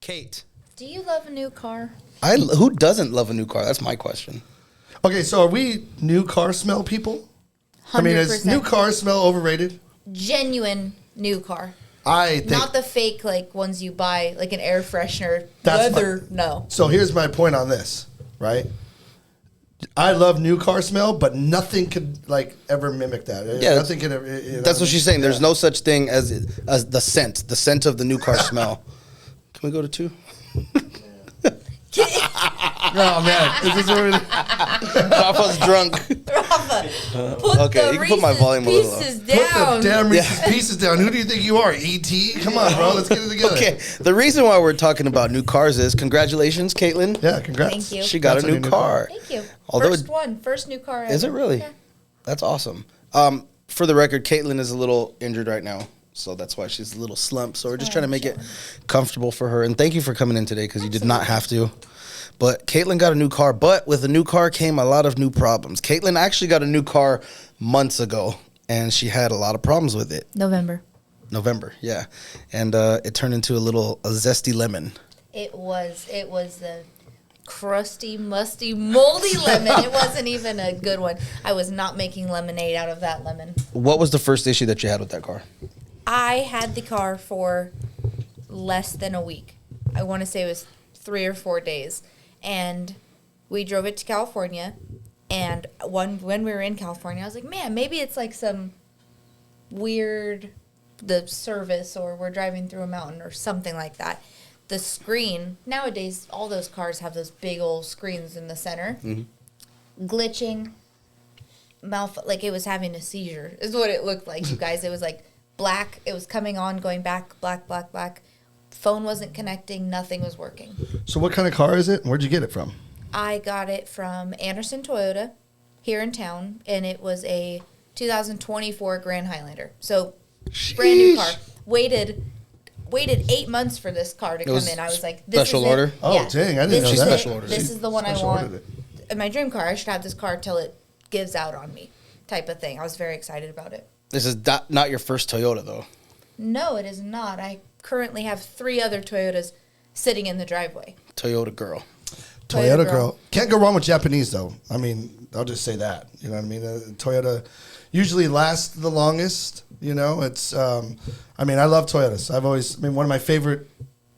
Kate. Do you love a new car? Who doesn't love a new car? That's my question. Okay, so are we new car smell people? 100%. I mean, is new car smell overrated? Genuine new car. I think. Not the fake, like, ones you buy, like an air freshener. That's Leather. No. So here's my point on this, right? I love new car smell, but nothing could, like, ever mimic that. Yeah, nothing can ever. That's what she's saying. There's no such thing as the scent of the new car smell. Can we go to 2? Oh, man. This is already. Rafa's drunk. Rafa, put Okay, the you can put my Reese's volume a little Pieces Put the down. damn Reese's Pieces down. Who do you think you are, E.T.? Come on, bro. Let's get it together. Okay, the reason why we're talking about new cars is congratulations, Kaitlyn. Yeah, congrats. Thank you. She got That's a on new your car. Thank you. Although First new car ever. Is it really? Yeah. That's awesome. For the record, Kaitlyn is a little injured right now, so that's why she's a little slumped. So we're just trying to make it comfortable for her. And thank you for coming in today because you did not have to. But Kaitlyn got a new car, but with a new car came a lot of new problems. Kaitlyn actually got a new car months ago, and she had a lot of problems with it. November, yeah. And it turned into a zesty lemon. It was the crusty, musty, moldy lemon. It wasn't even a good one. I was not making lemonade out of that lemon. What was the first issue that you had with that car? I had the car for less than a week. I want to say it was 3 or 4 days. And we drove it to California. And when we were in California, I was like, man, maybe it's like some weird, the service, or we're driving through a mountain or something like that. The screen, nowadays, all those cars have those big old screens in the center. Mm-hmm. Glitching, like it was having a seizure is what it looked like, you guys. It was like black. It was coming on, going back, black, black, black. Phone wasn't connecting. Nothing was working. So what kind of car is it? Where'd you get it from? I got it from Anderson Toyota here in town, and it was a 2024 Grand Highlander. So brand new car. Waited 8 months for this car to come in. I was like, this special is it. order? Oh, Yeah. dang, I didn't know This is that. it. Special order. This is the one I Special want. ordered it. In my dream car, I should have this car till it gives out on me, type of thing. I was very excited about it. This is not your first Toyota, though. No, it is not. I currently have 3 other Toyotas sitting in the driveway. Toyota girl. Toyota girl. Can't go wrong with Japanese, though. I mean, I'll just say that. You know what I mean? Toyota usually lasts the longest. You know, it's, I mean, I love Toyotas. One of my favorite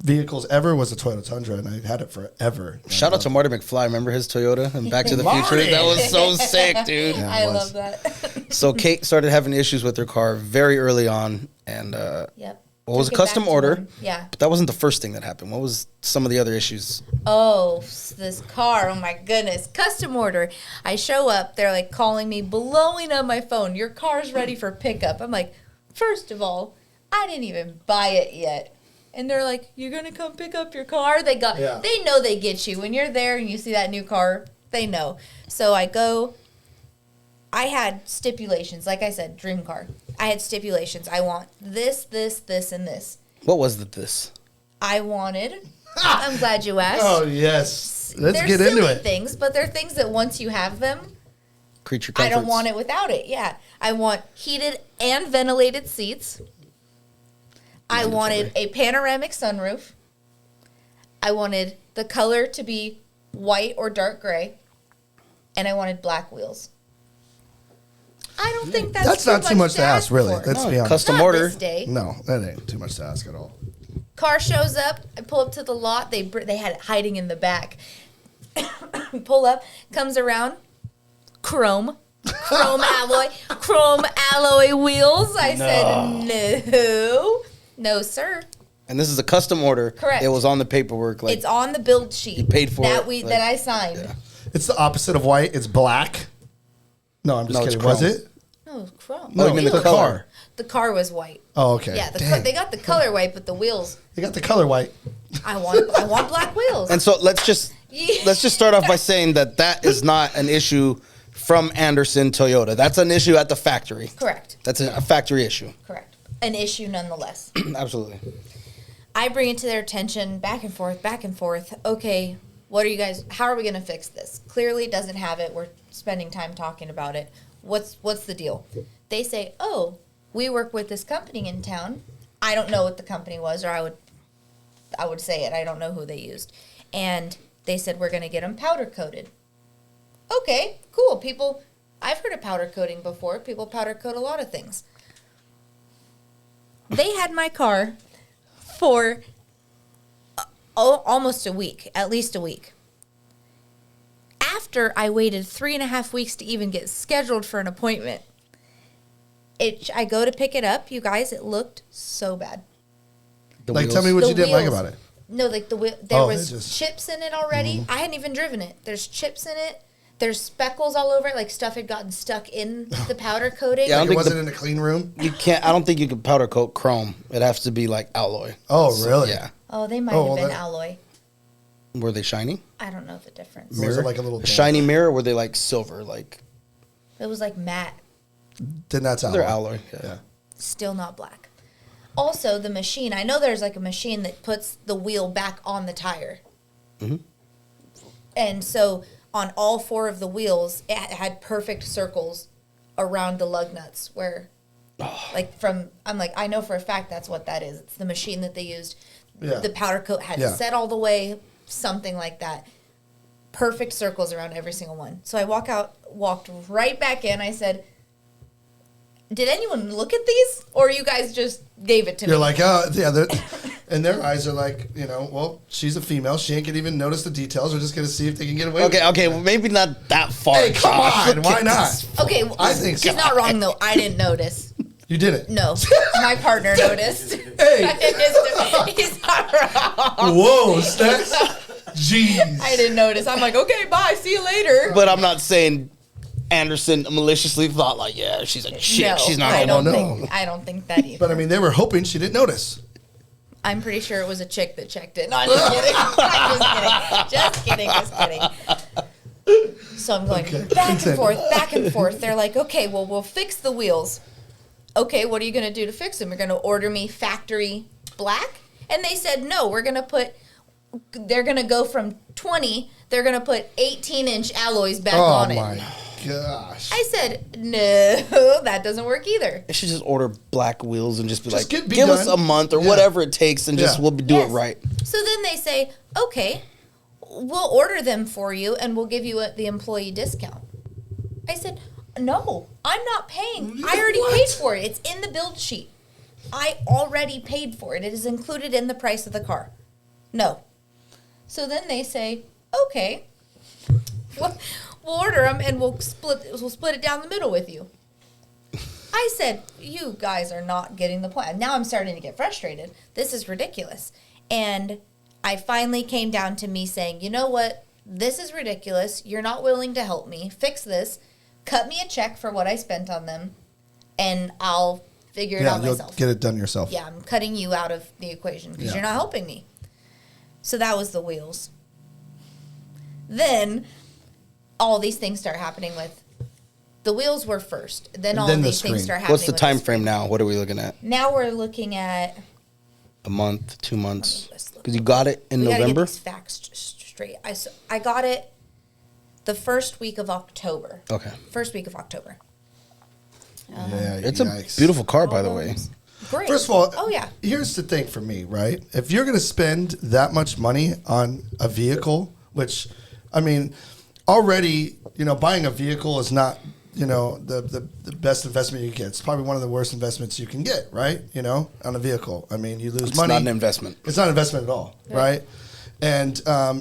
vehicles ever was a Toyota Tundra, and I had it forever. Shout out to Marty McFly. Remember his Toyota and Back to the Future? That was so sick, dude. Yeah, I it love was. that. So Kate started having issues with her car very early on, and Yep. what was a Took it back custom to order? them. Yeah. But that wasn't the first thing that happened. What was some of the other issues? Oh, this car. Oh, my goodness. Custom order. I show up. They're, like, calling me, blowing up my phone. Your car's ready for pickup. I'm like, first of all, I didn't even buy it yet. And they're like, you're going to come pick up your car? They know they get you. When you're there and you see that new car, they know. So I go. I had stipulations. Like I said, dream car. I had stipulations. I want this, this, this, and this. What was this? I wanted. I'm glad you asked. Oh, yes. Let's They're get into silly it. things, but they're things that once you have them, Creature comforts. I don't want it without it. Yeah. I want heated and ventilated seats. I wanted a panoramic sunroof. I wanted the color to be white or dark gray. And I wanted black wheels. I don't think that's not too much to ask, really. for. Let's be honest. Custom Not order. this day. No, that ain't too much to ask at all. Car shows up. I pull up to the lot. They had it hiding in the back. Pull up. Comes around. Chrome alloy wheels. I said, no, sir. And this is a custom order. Correct. It was on the paperwork. Like, It's on the build sheet. You paid for that it, that I signed. yeah. It's the opposite of white. It's black. No, I'm just No, it's kidding. Was chrome. it? No, it's chrome. Oh, you mean the color? The car was white. Oh, okay. Yeah, Dang. they got the color white, but the wheels. They got the color white. I want black wheels. And so let's just start off by saying that is not an issue from Anderson Toyota. That's an issue at the factory. Correct. That's a factory issue. Correct. An issue nonetheless. Absolutely. I bring it to their attention, back and forth, back and forth. Okay, how are we going to fix this? Clearly it doesn't have it. We're spending time talking about it. What's the deal? They say, oh, we work with this company in town. I don't know what the company was, or I would I would say it. I don't know who they used. And they said, we're going to get them powder coated. Okay, cool. I've heard of powder coating before. People powder coat a lot of things. They had my car for almost a week, at least a week. After I waited 3.5 weeks to even get scheduled for an appointment, I go to pick it up. You guys, it looked so bad. Tell me what you didn't like about it. No, like there was chips in it already. I hadn't even driven it. There's chips in it. There's speckles all over it, like stuff had gotten stuck in the powder coating. Yeah, it wasn't in a clean room. You can't. I don't think you can powder coat chrome. It has to be like alloy. Oh, really? Yeah. Oh, they might have been alloy. Were they shiny? I don't know the difference. Was it like a little shiny mirror? Or were they like silver? Like it was like matte. Then that's alloy. They're alloy. Yeah. Still not black. Also, the machine. I know there's like a machine that puts the wheel back on the tire. Mm-hmm. And so on all 4 of the wheels, it had perfect circles around the lug nuts where, I'm like, I know for a fact that's what that is. It's the machine that they used. Yeah. The powder coat had set all the way, something like that. Perfect circles around every single one. So I walked right back in. I said, did anyone look at these? Or you guys just gave it to me? You're like, oh, yeah. And their eyes are like, well, she's a female. She ain't going to even notice the details. We're just going to see if they can get away with it. Okay, well, maybe not that far. Hey, come on. Why not? Okay, well, I think she's not wrong, though. I didn't notice. You didn't? No. My partner noticed. Hey. He's not wrong. Whoa, Stacks. Jeez. I didn't notice. I'm like, okay, bye. See you later. But I'm not saying Anderson maliciously thought like, yeah, she's a chick. No, she's not. I don't think that either. But I mean, they were hoping she didn't notice. I'm pretty sure it was a chick that checked it. No, I'm just kidding. Just kidding. So I'm going back and forth. They're like, okay, well, we'll fix the wheels. Okay, what are you going to do to fix them? You're going to order me factory black? And they said, no, they're going to go from 20, they're going to put 18-inch alloys back on it. Oh, my gosh. I said, no, that doesn't work either. I should just order black wheels and just be like, give us a month or whatever it takes and we'll do it right. So then they say, okay, we'll order them for you and we'll give you the employee discount. I said, no, I'm not paying. I already paid for it. It's in the build sheet. I already paid for it. It is included in the price of the car. No. So then they say, okay, we'll order them and we'll split it down the middle with you. I said, you guys are not getting the point. Now I'm starting to get frustrated. This is ridiculous. And I finally came down to me saying, you know what? This is ridiculous. You're not willing to help me. Fix this. Cut me a check for what I spent on them, and I'll figure it out myself. Get it done yourself. Yeah, I'm cutting you out of the equation because you're not helping me. So that was the wheels. Then all these things start happening with the wheels were first. Then all of these things start happening. What's the time frame now? What are we looking at? Now we're looking at a month, 2 months. Because you got it in November. Get these facts straight. I got it the first week of October. Okay. First week of October. Yeah, it's a beautiful car, by the way. Great. First of all, here's the thing for me, right? If you're going to spend that much money on a vehicle, which, I mean, already, buying a vehicle is not, the best investment you can get. It's probably one of the worst investments you can get, right? On a vehicle. I mean, you lose money. It's not an investment. It's not an investment at all, right? And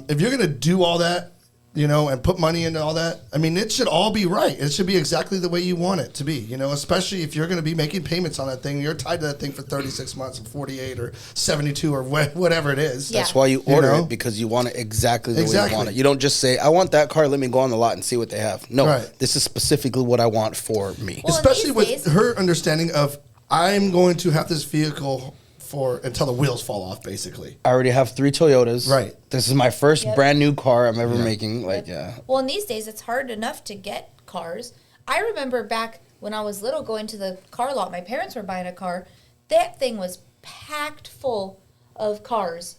if you're going to do all that, and put money into all that, I mean, it should all be right. It should be exactly the way you want it to be, especially if you're going to be making payments on that thing. You're tied to that thing for 36 months or 48 or 72 or whatever it is. That's why you order it, because you want it exactly the way you want it. You don't just say, I want that car, let me go on the lot and see what they have. No, this is specifically what I want for me. Well, especially with her understanding of, I'm going to have this vehicle until the wheels fall off, basically. I already have 3 Toyotas. Right. This is my first brand new car I'm ever making. Well, in these days, it's hard enough to get cars. I remember back when I was little going to the car lot. My parents were buying a car. That thing was packed full of cars.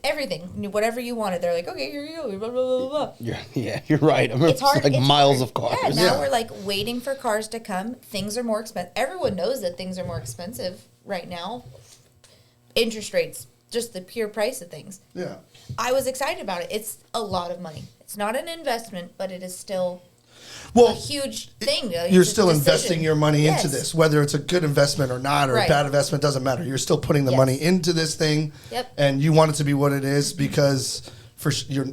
Everything, whatever you wanted. They're like, okay, here you go. Blah, blah, blah, blah. You're right. I mean, it's hard. It's miles of cars. Yeah, now we're like waiting for cars to come. Things are more expensive. Everyone knows that things are more expensive right now. Interest rates just the pure price of things. Yeah. I was excited about it. It's a lot of money. It's not an investment, but it is still Well, a huge thing. You're It's a still decision. investing your money into Yes. this, whether it's a good investment or not, or a Right. bad investment, doesn't matter. You're still putting the Yes. money into this thing, Yep. and you want it to be what it is because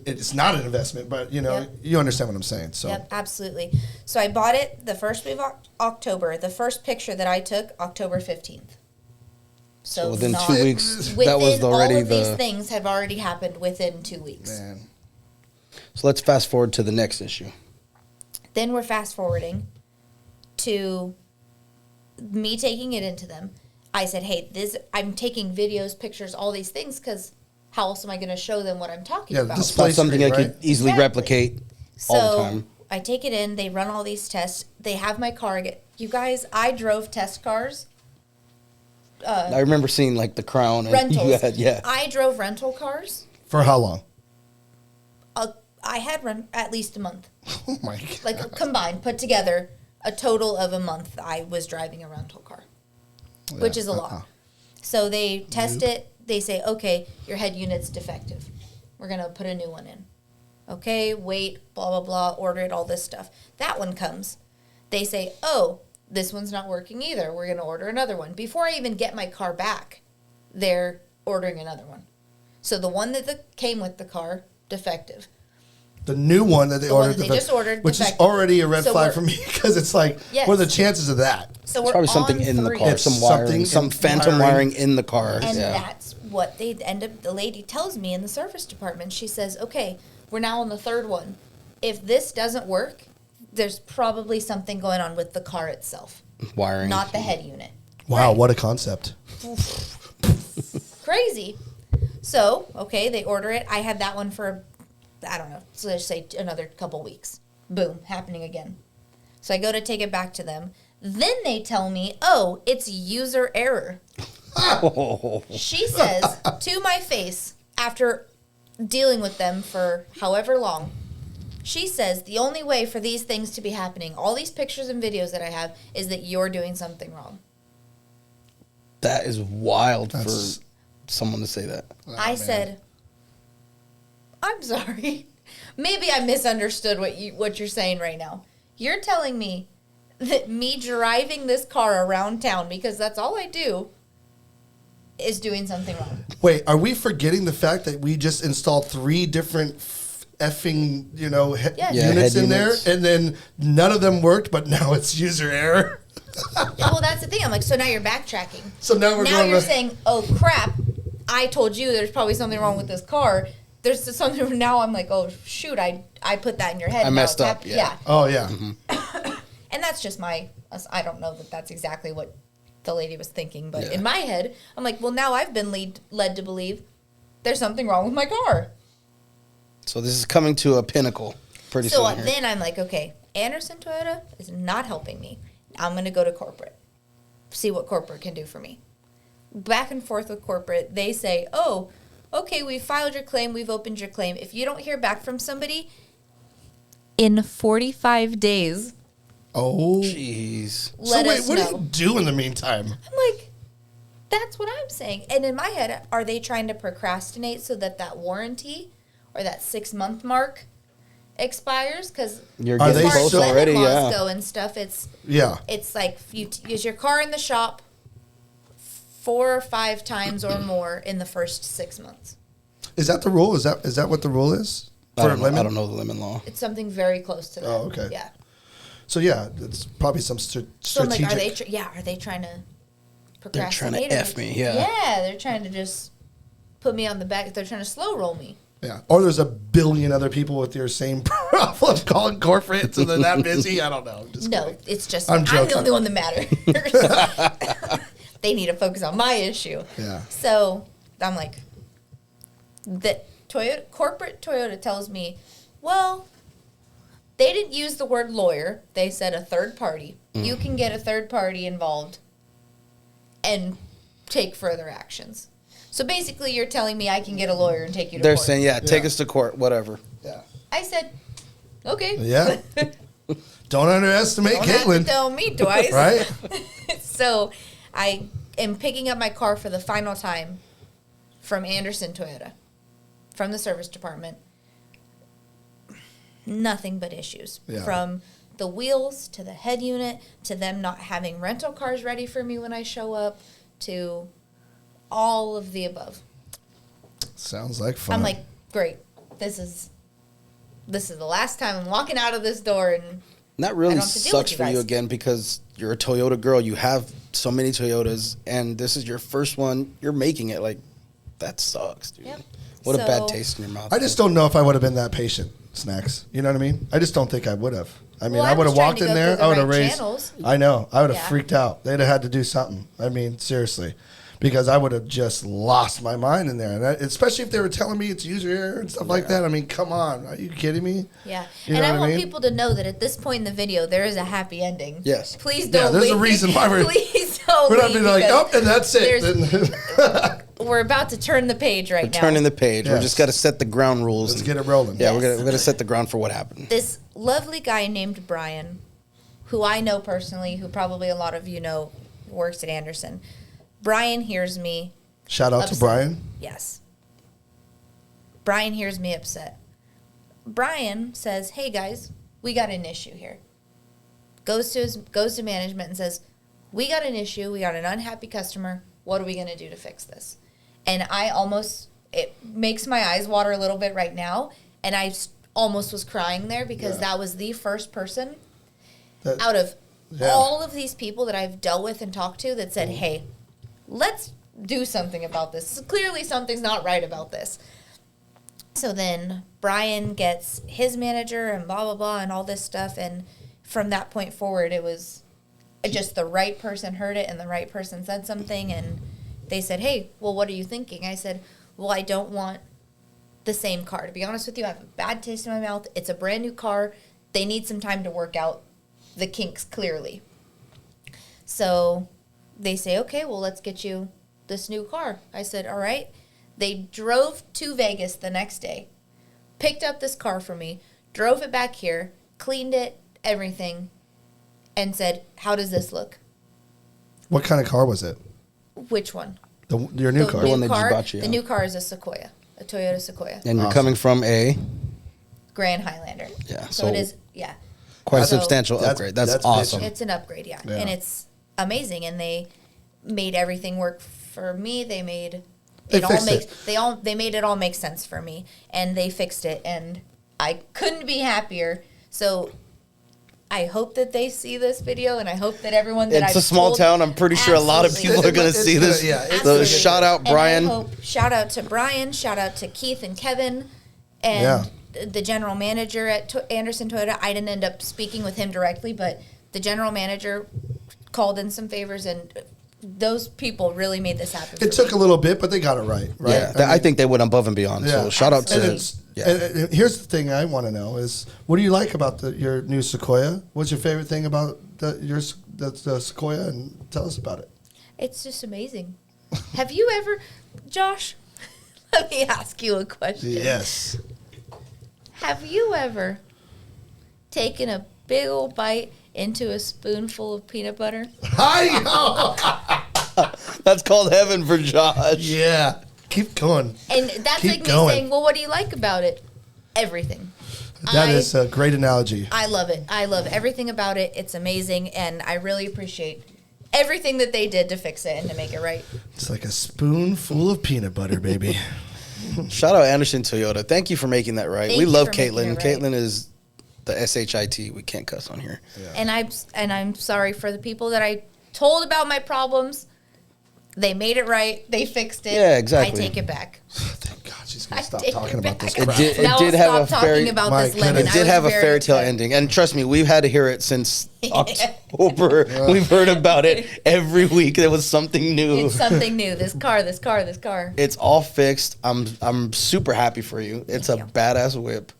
it's not an investment, but Yep. you understand what I'm saying. So Yep, absolutely. So I bought it the first week of October. The first picture that I took, October 15th. So within not- 2 weeks, within that was already all of these the. things have already happened within 2 weeks. man, So let's fast forward to the next issue. Then we're fast forwarding to me taking it into them. I said, "Hey, I'm taking videos, pictures, all these things because how else am I going to show them what I'm talking Yeah, about?" this- It's not something screen, I could right? easily Exactly. replicate So all the time. I take it in. They run all these tests. They have my car. You guys, I drove test cars. I remember seeing like the Crown and Rentals. you had, yeah. I drove rental cars. for how long? I had at least a month, Oh my god! like combined, put together, a total of a month. I was driving a rental car, which is a lot. So they test it. They say, okay, your head unit's defective. We're gonna put a new one in. Okay, wait, blah blah blah. Order it, all this stuff. That one comes. They say, oh, this one's not working either. We're gonna order another one. Before I even get my car back, they're ordering another one. So the one that came with the car, defective. The new one that they The one ordered, that they just ordered, which is defective. already a red So flag we're- for me because it's like, Yes. what are the chances of that? So It's we're probably something on in the 3. car, It's some wiring, something some in phantom wiring. wiring in the car. And yeah. that's what they end up, the lady tells me in the service department. She says, okay, we're now on the 3rd one. If this doesn't work, there's probably something going on with the car itself, Wiring. not the head unit. Wow, Right. what a concept! Crazy. So, okay, they order it. I had that one for, I don't know, so let's say another couple weeks. Boom, happening again. So I go to take it back to them. Then they tell me, oh, it's user error. She says to my face, after dealing with them for however long, she says the only way for these things to be happening, all these pictures and videos that I have, is that you're doing something wrong. That is wild That's- for someone to say that. I said, I'm sorry. Maybe I misunderstood what you're saying right now. You're telling me that me driving this car around town, because that's all I do, is doing something wrong. Wait, are we forgetting the fact that we just installed 3 different effing, Yes. Yeah, units head in units. there, and then none of them worked, but now it's user error. Well, that's the thing. I'm like, so now you're backtracking. So now we're Now going. you're saying, oh crap, I told you there's probably something wrong with this car. There's something. Now I'm like, oh shoot, I put that in your head. I Now messed it's up, yeah. yeah. Oh yeah. And that's just I don't know that that's exactly what the lady was thinking, but Yeah. in my head, I'm like, well, now I've been led to believe there's something wrong with my car. So this is coming to a pinnacle pretty So soon. Here. then I'm like, okay, Anderson Toyota is not helping me. I'm going to go to corporate, see what corporate can do for me. Back and forth with corporate, they say, oh, okay, we filed your claim, we've opened your claim. If you don't hear back from somebody in 45 days, Oh. Jeez. let so wait, us what know. do you do in the meantime? I'm like, that's what I'm saying. And in my head, are they trying to procrastinate so that warranty or that 6-month mark expires? Because You're Are getting they close so- already, yeah. go and stuff, it's Yeah. like you use your car in the shop 4 or 5 times or more in the first 6 months. Is that the rule? Is that what the rule is I for don't, know, lemon? I don't know the lemon law. It's something very close to that. Oh, okay. Yeah. So yeah, it's probably some So I'm strategic. like, are they trying to They're trying procrastinate? to or- F me, yeah. Yeah, they're trying to just put me on the back. They're trying to slow roll me. Yeah. Or there's a billion other people with your same problem calling corporate, so they're that busy. I don't know. I'm just No, kidding. it's just I'm I'm the joking. only one that matters. They need to focus on my issue. Yeah. So I'm like, corporate Toyota tells me, well, they didn't use the word lawyer. They said a third party. You can get a third party involved and take further actions. So basically, you're telling me I can get a lawyer and take you to They're court. saying, yeah, take Yeah. us to court, whatever. Yeah. I said, okay. Yeah. Don't underestimate Don't have to Kaitlyn. tell me twice. Right? So I am picking up my car for the final time from Anderson Toyota, from the service department. Nothing but issues. Yeah. From the wheels to the head unit to them not having rental cars ready for me when I show up to all of the above. Sounds like fun. I'm like, great. This is the last time I'm walking out of this door, and that I really don't have to deal with sucks you for you guys. again because you're a Toyota girl. You have so many Toyotas, and this is your first one. You're making it. Like, that sucks, dude. Yep. What a bad So- taste in your mouth. I just don't know if I would have been that patient, Snacks. You know what I mean? I just don't think I would have. I mean, Well, I I would was have trying walked to in go there. through the I would have right raised. channels. I know. I would have Yeah. freaked out. They'd have had to do something. I mean, seriously. Because I would have just lost my mind in there. And especially if they were telling me it's user error and stuff like that. I mean, come on. Are you kidding me? Yeah. You And know I what I want mean? people to know that at this point in the video, there is a happy ending. Yes. Please Yeah, don't there's a leave. reason why we're- Please don't We're not leave being like, oh, because and that's it. Then- we're about to turn the page right now. Turning the page. We Yes. just got to set the ground rules. Let's get it rolling. Yeah, Yes. we're gonna set the ground for what happened. This lovely guy named Brian, who I know personally, who probably a lot of you know, works at Anderson. Brian hears me. Shout out to upset. Brian. Yes. Brian hears me upset. Brian says, "Hey guys, we got an issue here." Goes to management and says, "We got an issue. We got an unhappy customer. What are we going to do to fix this?" And it makes my eyes water a little bit right now, and I almost was crying there because that was the first person out of all of these people that I've dealt with and talked to that said, "Hey, let's do something about this. Clearly something's not right about this." So then Brian gets his manager and blah, blah, blah, and all this stuff. And from that point forward, it was just the right person heard it and the right person said something. And they said, "Hey, well, what are you thinking?" I said, "Well, I don't want the same car. To be honest with you, I have a bad taste in my mouth. It's a brand new car. They need some time to work out the kinks clearly." So they say, "Okay, well, let's get you this new car." I said, "All right." They drove to Vegas the next day, picked up this car for me, drove it back here, cleaned it, everything, and said, "How does this look?" What kind of car was it? Which one? Your new car. The one they just car. bought you, The yeah. new car is a Sequoia, a Toyota Sequoia, And you're Awesome. coming from a Grand Highlander. Yeah, So it is, yeah. quite So- substantial That's- upgrade. That's that's awesome. bitchin'. It's an upgrade, yeah. Yeah. And it's amazing. And they made everything work for me. They made They it all fixed make it. they made it all make sense for me. And they fixed it, and I couldn't be happier. So I hope that they see this video, and I hope that everyone that It's I've a small told- town. I'm pretty sure a lot of Absolutely. people are going to It's see gonna- this. yeah, it's So Absolutely. shout out, And I Brian. hope- shout out to Brian. Shout out to Keith and Kevin, and the general manager at Anderson Toyota. I didn't end up speaking with him directly, but the general manager called in some favors, and those people really made this happen. It took a little bit, but they got it right. Right. Yeah, I think they went above and beyond. Yeah. So shout out And to. it's, Yeah. and here's the thing I want to know is, what do you like about your new Sequoia? What's your favorite thing about the Sequoia? And tell us about it. It's just amazing. Have you ever, Josh? Let me ask you a question. Yes. Have you ever taken a big old bite into a spoonful of peanut butter? That's called heaven for Josh. Yeah. Keep going. And that's Keep like me going. saying, "Well, what do you like about it?" Everything. That is a great analogy. I love it. I love everything about it. It's amazing, and I really appreciate everything that they did to fix it and to make it right. It's like a spoonful of peanut butter, baby. Shout out Anderson Toyota. Thank you for making that right. Thank We you love for making Kaitlyn. it right. Kaitlyn is the SHIT. We can't cuss on here. And I'm sorry for the people that I told about my problems. They made it right. They fixed it. Yeah, exactly. I take it back. Thank God she's going I to stop take talking it about this back. crap. It Now did I'll have stop a very- talking about My this lemon. goodness. It did I was have a very fairy tale upset. ending. And trust me, we've had to hear it since October. We've heard about it every week. There was something new. It's something new. This car. It's all fixed. I'm super happy for you. It's Thank a you. badass whip.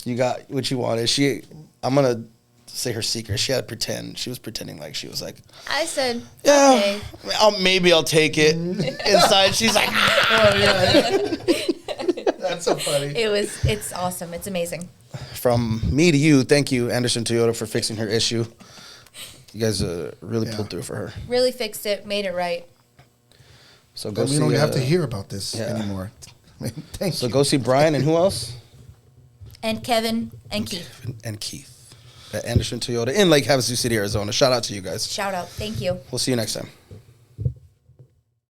You got what you wanted. I'm gonna say her secret. She was pretending like she was like, I said, yeah, okay. maybe I'll take it. Inside, she's like, Oh, yeah. That's so funny. It's awesome. It's amazing. from me to you. Thank you, Anderson Toyota, for fixing her issue. You guys really pulled through for her. Really fixed it. Made it right. So go we see. don't have to hear about this anymore. I mean, thank you. So go see Brian and who else? And Kevin and Keith. And Keith at Anderson Toyota in Lake Havasu City, Arizona. Shout out to you guys. Shout out. Thank you. We'll see you next time.